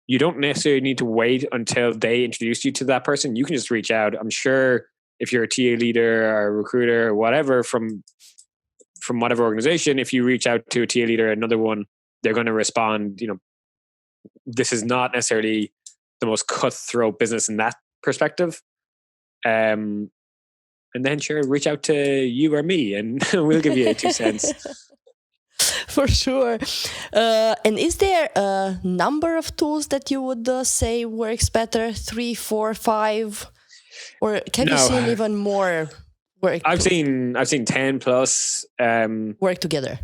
You don't necessarily need to wait until they introduce you to that person. You can just reach out. I'm sure if you're a TA leader or a recruiter or whatever from whatever organization, if you reach out to a TA leader, another one, they're going to respond. This is not necessarily the most cutthroat business in that perspective. And then sure, reach out to you or me, and we'll give you 2 cents. For sure. And is there a number of tools that you would say works better? 3, 4, 5, or have you seen even more work? I've seen 10 plus work together.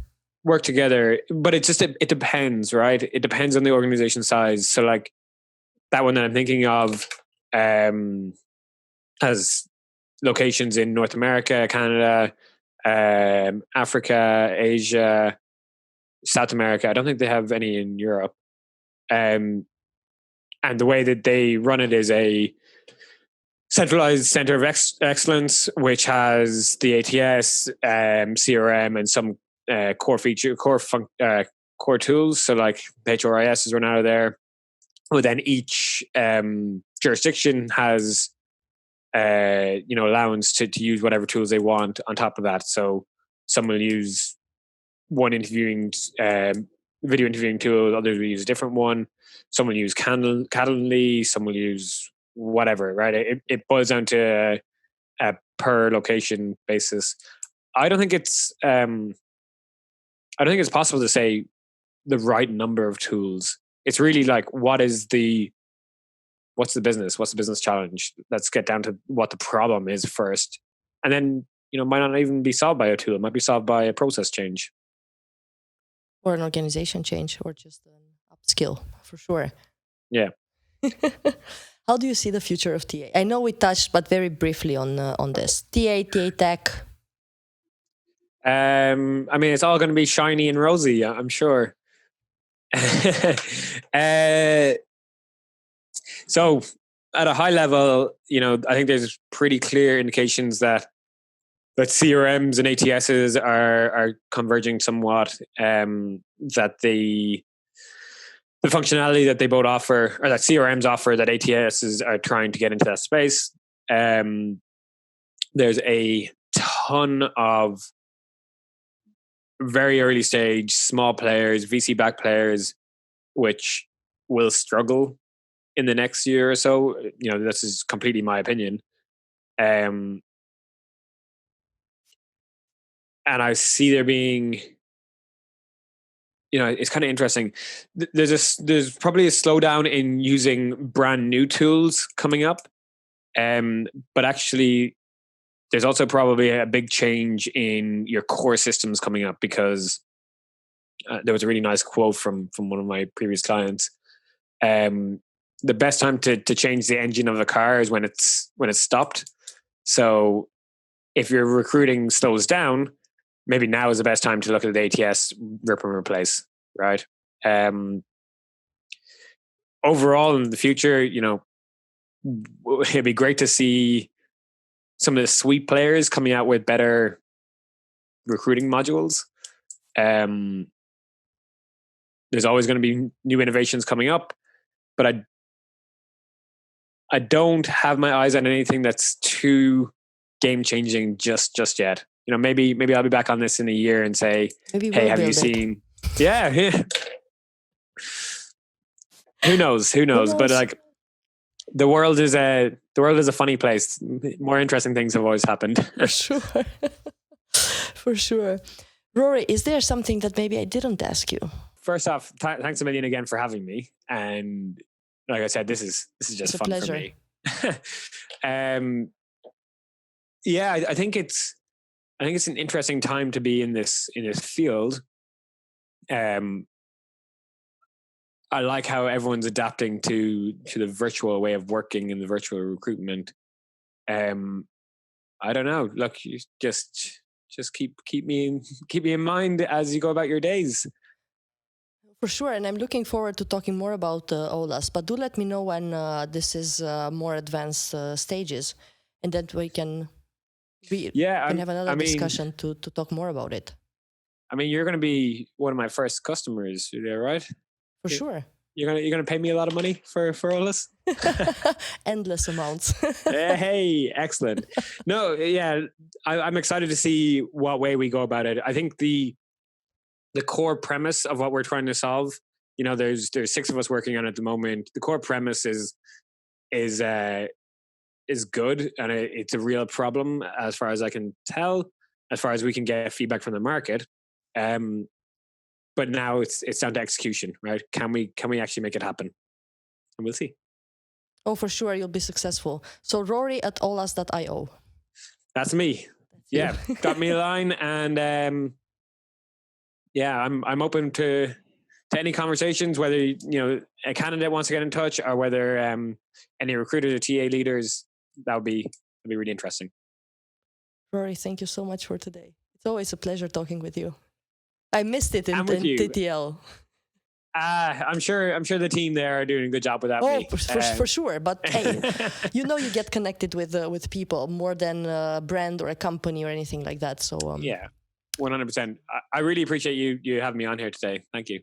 But it depends, right? It depends on the organization size. So like that one that I'm thinking of has locations in North America, Canada, Africa, Asia, South America. I don't think they have any in Europe. And the way that they run it is a centralized center of excellence, which has the ATS, CRM, and some core tools. So like HRIS is run out of there. Well, then each jurisdiction has allowance to use whatever tools they want on top of that. So some will use one video interviewing tool, others will use a different one. Some will use Calendly, some will use whatever, right? It boils down to a per location basis. I don't think it's possible to say the right number of tools. It's really like what's the business challenge? Let's get down to what the problem is first. And then, might not even be solved by a tool. It might be solved by a process change. Or an organization change, or just an upskill, for sure. Yeah. How do you see the future of TA? I know we touched, but very briefly on this. TA Tech. It's all going to be shiny and rosy, I'm sure. So at a high level, I think there's pretty clear indications that CRMs and ATSs are converging somewhat. That the functionality that they both offer, or that CRMs offer, that ATSs are trying to get into that space. There's a ton of very early stage small players, VC-backed players, which will struggle in the next year or so. This is completely my opinion. And I see there being, it's kind of interesting. There's probably a slowdown in using brand new tools coming up. But actually, there's also probably a big change in your core systems coming up, because there was a really nice quote from one of my previous clients. The best time to change the engine of the car is when it's stopped. So if your recruiting slows down, maybe now is the best time to look at the ATS, rip and replace, right? Overall, in the future, it'd be great to see some of the suite players coming out with better recruiting modules. There's always going to be new innovations coming up, but I don't have my eyes on anything that's too game changing just yet. Maybe I'll be back on this in a year and say, hey, have you seen? Yeah. Who knows? But like, the world is a funny place. More interesting things have always happened. For sure. For sure. Rory, is there something that maybe I didn't ask you? First off, thanks a million again for having me. And like I said, this is just fun for me. Yeah, I think it's an interesting time to be in this field. I like how everyone's adapting to the virtual way of working and the virtual recruitment. I don't know. Look, you just keep me in mind as you go about your days. For sure, and I'm looking forward to talking more about OLAS. But do let me know when this is more advanced stages, and then we can have another discussion to talk more about it. You're going to be one of my first customers, right? For sure. You're gonna pay me a lot of money for all this? Endless amounts. Hey, excellent. No, yeah, I'm excited to see what way we go about it. I think the core premise of what we're trying to solve there's 6 of us working on it at the moment. The core premise is good, and it's a real problem as far as I can tell, as far as we can get feedback from the market. But now it's down to execution, right? Can we actually make it happen? And we'll see. Oh, for sure, you'll be successful. So Rory at allas.io. That's me. Yeah, got me a line, and I'm open to any conversations, whether a candidate wants to get in touch, or whether any recruiters or TA leaders. That'd be really interesting. Rory, thank you so much for today. It's always a pleasure talking with you. I missed it in TTL. I'm sure the team there are doing a good job without me. For sure. But hey, you get connected with people more than a brand or a company or anything like that. So yeah, 100%. I really appreciate you having me on here today. Thank you.